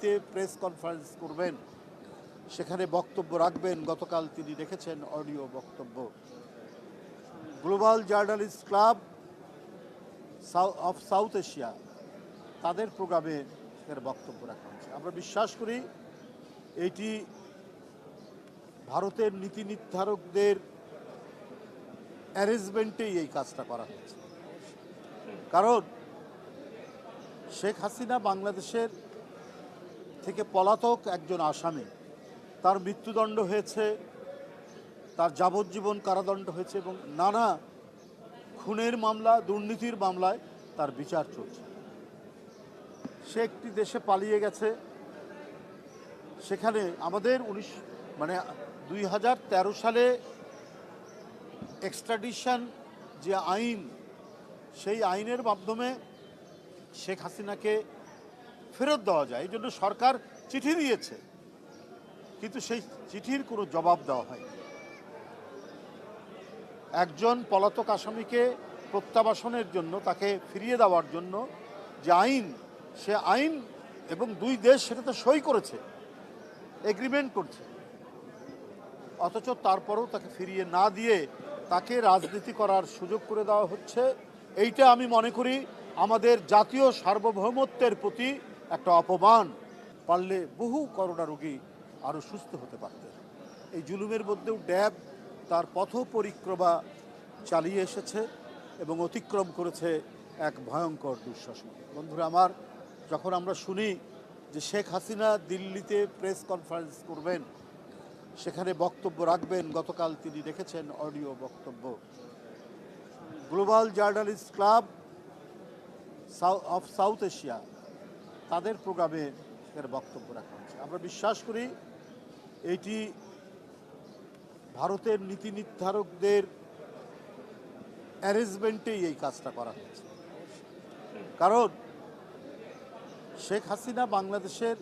দিল্লিতে press conference করবেন, সেখানে বক্তব্য রাখবেন। গতকাল তিনি রেখেছেন অডিও বক্তব্য। Global journalist club of south Asia তাদের প্রোগ্রামে সেখানে বক্তব্য রাখা হয়েছে। আমরা বিশ্বাস করি এটি ভারতের নীতি নির্ধারকদের অ্যারেঞ্জমেন্টেই এই কাজটা করা হয়েছে। কারণ শেখ হাসিনা বাংলাদেশের থেকে পলাতক একজন আসামি, তার মৃত্যুদণ্ড হয়েছে, তার যাবজ্জীবন কারাদণ্ড হয়েছে এবং নানা খুনের মামলা, দুর্নীতির মামলায় তার বিচার চলছে। সে একটি দেশে পালিয়ে গেছে। সেখানে আমাদের 2013 সালে এক্সট্রাডিশন যে আইন, সেই আইনের মাধ্যমে শেখ হাসিনাকে ফেরত দেওয়া যায়, এই জন্য সরকার চিঠি দিয়েছে, কিন্তু সেই চিঠির কোনো জবাব দেওয়া হয়নি। একজন পলাতক আসামিকে প্রত্যাবাসনের জন্য, তাকে ফিরিয়ে দেওয়ার জন্য যে আইন, সে আইন এবং দুই দেশ সেটাতে সই করেছে, এগ্রিমেন্ট করছে, অথচ তারপরেও তাকে ফিরিয়ে না দিয়ে তাকে রাজনীতি করার সুযোগ করে দেওয়া হচ্ছে। এইটা আমি মনে করি আমাদের জাতীয় সার্বভৌমত্বের প্রতি একটা অপমান। পারলে বহু করোনা রোগী আরও সুস্থ হতে পারতেন। এই জুলুমের মধ্যেও ড্যাব তার পথ পরিক্রমা চালিয়ে এসেছে এবং অতিক্রম করেছে এক ভয়ঙ্কর দুঃশাসন। বন্ধুরা আমার, যখন আমরা শুনি যে শেখ হাসিনা দিল্লিতে প্রেস কনফারেন্স করবেন, সেখানে বক্তব্য রাখবেন, গতকাল তিনি রেখেছেন অডিও বক্তব্য। Global journalist club of south Asia তাদের প্রোগ্রামে সেখানে বক্তব্য রাখা হয়েছে। আমরা বিশ্বাস করি এটি ভারতের নীতি নির্ধারকদের অ্যারেঞ্জমেন্টেই এই কাজটা করা হয়েছে। কারণ শেখ হাসিনা বাংলাদেশের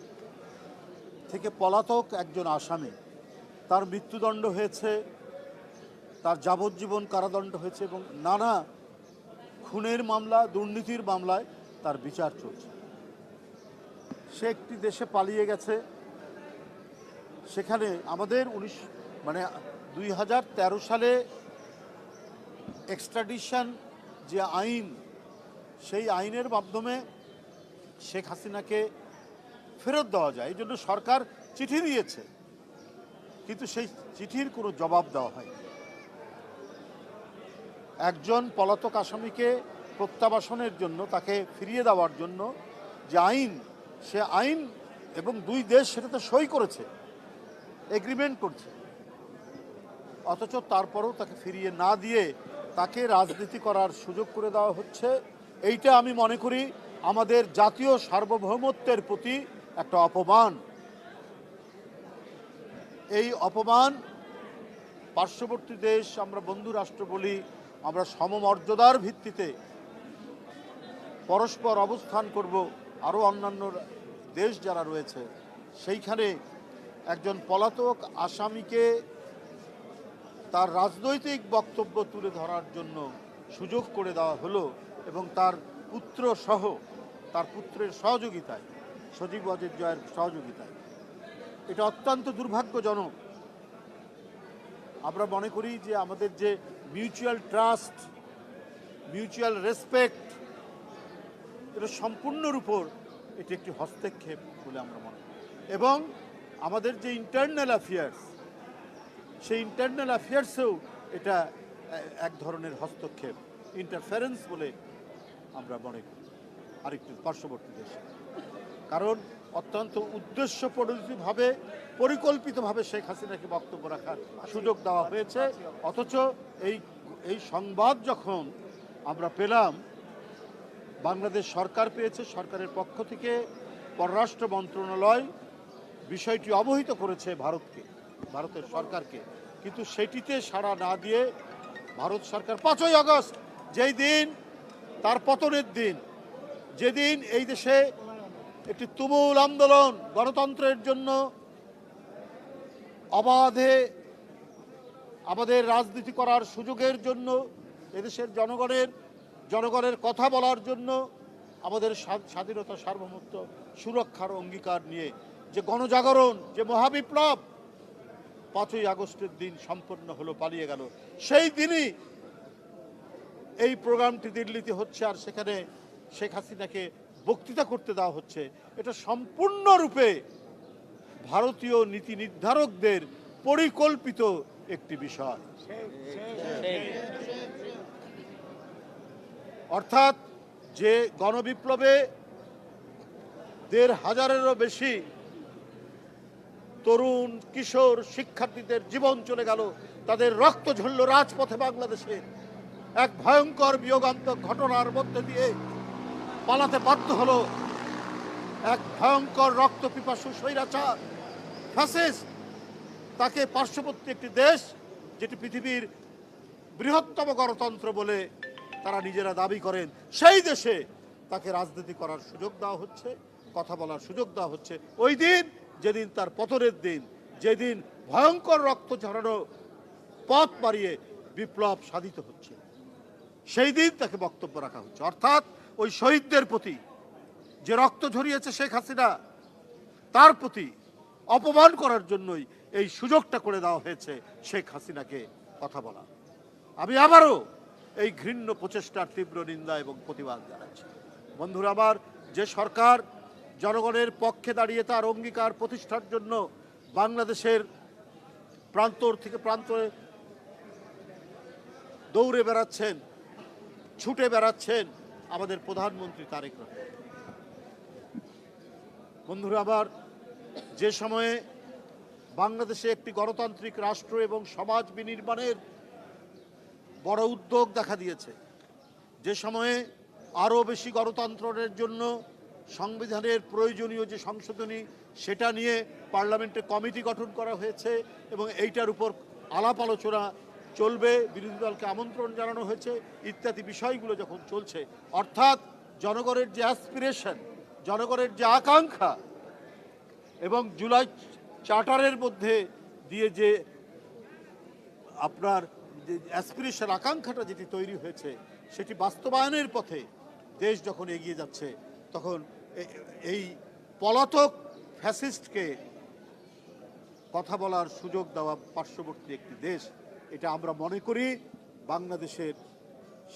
থেকে পলাতক একজন আসামি, তার মৃত্যুদণ্ড হয়েছে, তার যাবজ্জীবন কারাদণ্ড হয়েছে এবং নানা খুনের মামলা, দুর্নীতির মামলায় তার বিচার চলছে। সে একটি দেশে পালিয়ে গেছে। সেখানে আমাদের 2013 সালে এক্সট্রাডিশন যে আইন, সেই আইনের মাধ্যমে শেখ হাসিনাকে ফেরত দেওয়া যায়, এই জন্য সরকার চিঠি দিয়েছে, কিন্তু সেই চিঠির কোনো জবাব দেওয়া হয়নি। একজন পলাতক আসামিকে প্রত্যাবাসনের জন্য, তাকে ফিরিয়ে দেওয়ার জন্য যে আইন, সে আইন এবং দুই দেশ সেটাতে সই করেছে, এগ্রিমেন্ট করছে, অথচ তারপরেও তাকে ফিরিয়ে না দিয়ে তাকে রাজনীতি করার সুযোগ করে দেওয়া হচ্ছে। এইটা আমি মনে করি আমাদের জাতীয় সার্বভৌমত্বের প্রতি একটা অপমান। এই অপমান পার্শ্ববর্তী দেশ, আমরা বন্ধু রাষ্ট্র বলি, আমরা সমমর্যাদার ভিত্তিতে পরস্পর অবস্থান করব। আরও অন্যান্য দেশ যারা রয়েছে, সেইখানে একজন পলাতক আসামিকে তার রাজনৈতিক বক্তব্য তুলে ধরার জন্য সুযোগ করে দেওয়া হলো এবং তার পুত্র সহ, তার পুত্রের সহযোগিতায়, সজীব ওয়াজেদ জয়ের সহযোগিতায়। এটা অত্যন্ত দুর্ভাগ্যজনক। আমরা মনে করি যে আমাদের যে মিউচুয়াল ট্রাস্ট, মিউচুয়াল রেসপেক্ট, এটা সম্পূর্ণর উপর এটি একটি হস্তক্ষেপ বলে আমরা মনে করি। এবং আমাদের যে ইন্টারনাল অ্যাফেয়ার্স, সেই ইন্টারনাল অ্যাফেয়ার্সেও এটা এক ধরনের হস্তক্ষেপ, ইন্টারফারেন্স বলে আমরা মনে করি আরেকটি পার্শ্ববর্তী দেশে। কারণ অত্যন্ত উদ্দেশ্যপ্রণোদিতভাবে, পরিকল্পিতভাবে শেখ হাসিনাকে বক্তব্য রাখার সুযোগ দেওয়া হয়েছে। অথচ এই সংবাদ যখন আমরা পেলাম, বাংলাদেশ সরকার পেয়েছে, সরকারের পক্ষ থেকে পররাষ্ট্র মন্ত্রণালয় বিষয়টি অবহিত করেছে ভারতের সরকারকে, কিন্তু সেটিতে সাড়া না দিয়ে ভারত সরকার 5ই আগস্ট, যেই দিন তার পতনের দিন, যেদিন এই দেশে একটি তুমুল আন্দোলন, গণতন্ত্রের জন্য অবাধে আমাদের রাজনীতি করার সুযোগের জন্য, এদেশের জনগণের কথা বলার জন্য, আমাদের স্বাধীনতা সার্বভৌমত্ব সুরক্ষার অঙ্গীকার নিয়ে যে গণজাগরণ, যে মহাবিপ্লব 5ই আগস্টের দিন সম্পন্ন হলো, পালিয়ে গেল, সেই দিনই এই প্রোগ্রামটি দিল্লিতে হচ্ছে আর সেখানে শেখ হাসিনাকে বক্তৃতা করতে দেওয়া হচ্ছে। এটা সম্পূর্ণরূপে ভারতীয় নীতি নির্ধারকদের পরিকল্পিত একটি বিষয়। অর্থাৎ যে গণবিপ্লবে 1,500-এরও বেশি তরুণ কিশোর শিক্ষার্থীদের জীবন চলে গেল, তাদের রক্ত ঝরল রাজপথে বাংলাদেশে, এক ভয়ঙ্কর বিয়োগান্তক ঘটনার মধ্যে দিয়ে পালাতে বাধ্য হলো এক ভয়ঙ্কর রক্ত পিপাসু স্বৈরাচার ফ্যাসিস্ট। তাকে পার্শ্ববর্তী একটি দেশ, যেটি পৃথিবীর বৃহত্তম গণতন্ত্র বলে তারা নিজেরা দাবি করেন, সেই দেশে তাকে রাজনীতি করার সুযোগ দেওয়া হচ্ছে, কথা বলার সুযোগ দেওয়া হচ্ছে। ওই দিন, যেদিন তার পতনের দিন, যেদিন ভয়ঙ্কর রক্ত ঝরানো পথ মারিয়ে বিপ্লব সাধিত হচ্ছে, সেই দিন তাকে বক্তব্য রাখা হচ্ছে। অর্থাৎ ওই শহীদদের প্রতি যে রক্ত ঝরিয়েছে শেখ হাসিনা, তার প্রতি অপমান করার জন্যই এই সুযোগটা করে দেওয়া হয়েছে শেখ হাসিনাকে কথা বলা। আমি আবারও এই ঘৃণ্য প্রচেষ্টার তীব্র নিন্দা এবং প্রতিবাদ জানাচ্ছি। বন্ধুরা আমার, যে সরকার জনগণের পক্ষে দাঁড়িয়ে তার অঙ্গীকার প্রতিষ্ঠার জন্য বাংলাদেশের প্রান্তর থেকে প্রান্তরে দৌড়ে বেড়াচ্ছেন, ছুটে বেড়াচ্ছেন আমাদের প্রধানমন্ত্রী তারেক রহমান। বন্ধুরা আমার, যে সময়ে বাংলাদেশে একটি গণতান্ত্রিক রাষ্ট্র এবং সমাজ বিনির্মাণের বড় উদ্যোগ দেখা দিয়েছে, যে সময়ে আরও বেশি গণতন্ত্রের জন্য সংবিধানের প্রয়োজনীয় যে সংশোধনী, সেটা নিয়ে পার্লামেন্টে কমিটি গঠন করা হয়েছে এবং এইটার উপর আলাপ আলোচনা চলবে, বিরোধী দলকে আমন্ত্রণ জানানো হয়েছে, ইত্যাদি বিষয়গুলো যখন চলছে, অর্থাৎ জনগণের যে অ্যাসপিরেশন, জনগণের যে আকাঙ্ক্ষা এবং জুলাই চার্টারের মধ্যে দিয়ে যে আপনার যে অ্যাসপিরেশন, আকাঙ্ক্ষাটা যেটি তৈরি হয়েছে, সেটি বাস্তবায়নের পথে দেশ যখন এগিয়ে যাচ্ছে, তখন এই পলাতক ফ্যাসিস্টকে কথা বলার সুযোগ দেওয়া পার্শ্ববর্তী একটি দেশ, এটা আমরা মনে করি বাংলাদেশের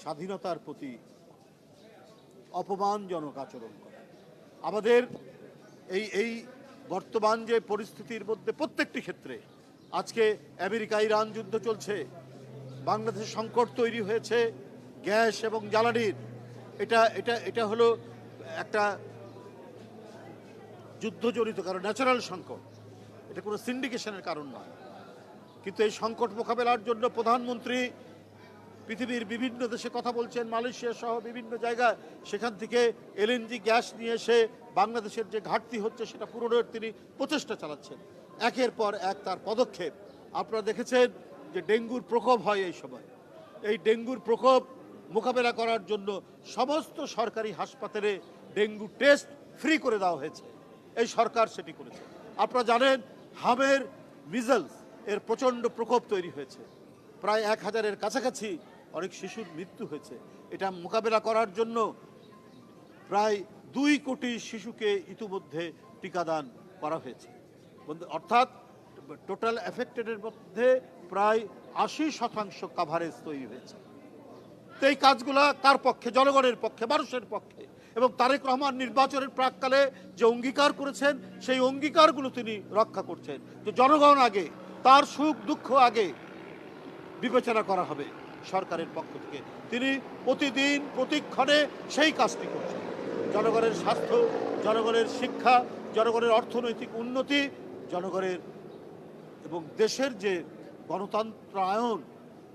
স্বাধীনতার প্রতি অপমানজনক আচরণ করা। আমাদের এই বর্তমান যে পরিস্থিতির মধ্যে প্রত্যেকটি ক্ষেত্রে, আজকে আমেরিকা ইরান যুদ্ধ চলছে, বাংলাদেশে সংকট তৈরি হয়েছে গ্যাস এবং জ্বালানির, এটা হলো একটা যুদ্ধজনিত কারণ, ন্যাচারাল সংকট, এটা কোনো সিন্ডিকেশনের কারণ নয়। কিন্তু এই সংকট মোকাবেলার জন্য প্রধানমন্ত্রী পৃথিবীর বিভিন্ন দেশে কথা বলছেন, মালয়েশিয়া সহ বিভিন্ন জায়গায়, সেখান থেকে এলএনজি গ্যাস নিয়ে এসে বাংলাদেশের যে ঘাটতি হচ্ছে সেটা পূরণের তিনি প্রচেষ্টা চালাচ্ছেন। একের পর এক তার পদক্ষেপ। আপনারা দেখেছেন যে ডেঙ্গুর প্রকোপ হয় এই সময়, এই ডেঙ্গুর প্রকোপ মোকাবেলা করার জন্য সমস্ত সরকারি হাসপাতালে ডেঙ্গু টেস্ট ফ্রি করে দেওয়া হয়েছে, এই সরকার সেটি করেছে। আপনারা জানেন হামের মিজলস এর প্রচণ্ড প্রকোপ তৈরি হয়েছে, প্রায় 1000-এর কাছাকাছি অনেক শিশুর মৃত্যু হয়েছে। এটা মোকাবেলা করার জন্য প্রায় 2 কোটি শিশুকে ইতিমধ্যে টিকাদান করা হয়েছে। অর্থাৎ টোটাল এফেক্টেডের মধ্যে প্রায় 80% কাভারেজ তৈরি হয়েছে। তো এই কাজগুলো কার পক্ষে? জনগণের পক্ষে, মানুষের পক্ষে। এবং তারেক রহমান নির্বাচনের প্রাককালে যে অঙ্গীকার করেছেন, সেই অঙ্গীকারগুলো তিনি রক্ষা করছেন। তো জনগণ আগে, তার সুখ দুঃখ আগে বিবেচনা করা হবে সরকারের পক্ষ থেকে। তিনি প্রতিদিন প্রতিক্ষণে সেই কাজটি করছেন। জনগণের স্বাস্থ্য, জনগণের শিক্ষা, জনগণের অর্থনৈতিক উন্নতি, জনগণের এবং দেশের যে গণতন্ত্রায়ন,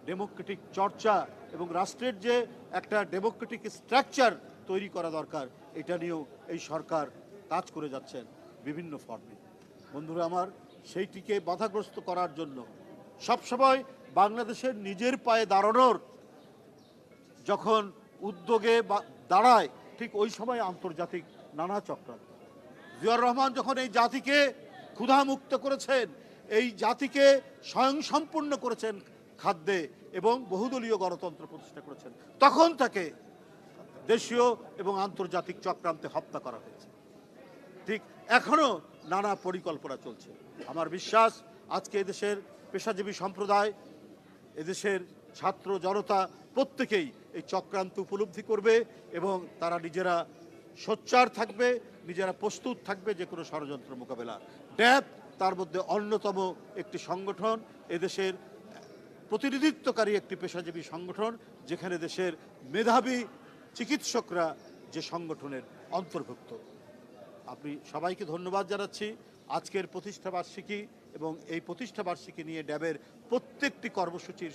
ডেমোক্রেটিক চর্চা এবং রাষ্ট্রের যে একটা ডেমোক্রেটিক স্ট্রাকচার তৈরি করা দরকার, এটা নিয়েও এই সরকার কাজ করে যাচ্ছেন বিভিন্ন ফর্মে। বন্ধুরা আমার, সেইটিকে বাধাগ্রস্ত করার জন্য সবসময় বাংলাদেশের নিজের পায়ে দাঁড়ানোর যখন উদ্যোগে দাঁড়ায়, ঠিক ওই সময় আন্তর্জাতিক নানা চক্রান্ত। জিয়াউর রহমান যখন এই জাতিকে ক্ষুধামুক্ত করেছেন, এই জাতিকে স্বয়ংসম্পূর্ণ করেছেন খাদ্যে এবং বহুদলীয় গণতন্ত্র প্রতিষ্ঠা করেছেন, তখন তাকে দেশীয় এবং আন্তর্জাতিক চক্রান্তে হত্যা করা হয়েছে। ঠিক এখনও নানা পরিকল্পনা চলছে। আমার বিশ্বাস আজকে এদেশের পেশাজীবী সম্প্রদায়, এদেশের ছাত্র জনতা প্রত্যেকেই এই চক্রান্ত উপলব্ধি করবে এবং তারা নিজেরা সোচ্চার থাকবে, নিজেরা প্রস্তুত থাকবে যে কোনো ষড়যন্ত্র মোকাবেলা। ড্যাব তার মধ্যে অন্যতম একটি সংগঠন, এদেশের প্রতিনিধিত্বকারী একটি পেশাজীবী সংগঠন, যেখানে দেশের মেধাবী চিকিৎসকরা যে সংগঠনের অন্তর্ভুক্ত। আপনি সবাইকে ধন্যবাদ জানাচ্ছি। আজকের প্রতিষ্ঠাবার্ষিকী এবং এই প্রতিষ্ঠাবার্ষিকী নিয়ে ড্যাবের প্রত্যেকটি কর্মসূচির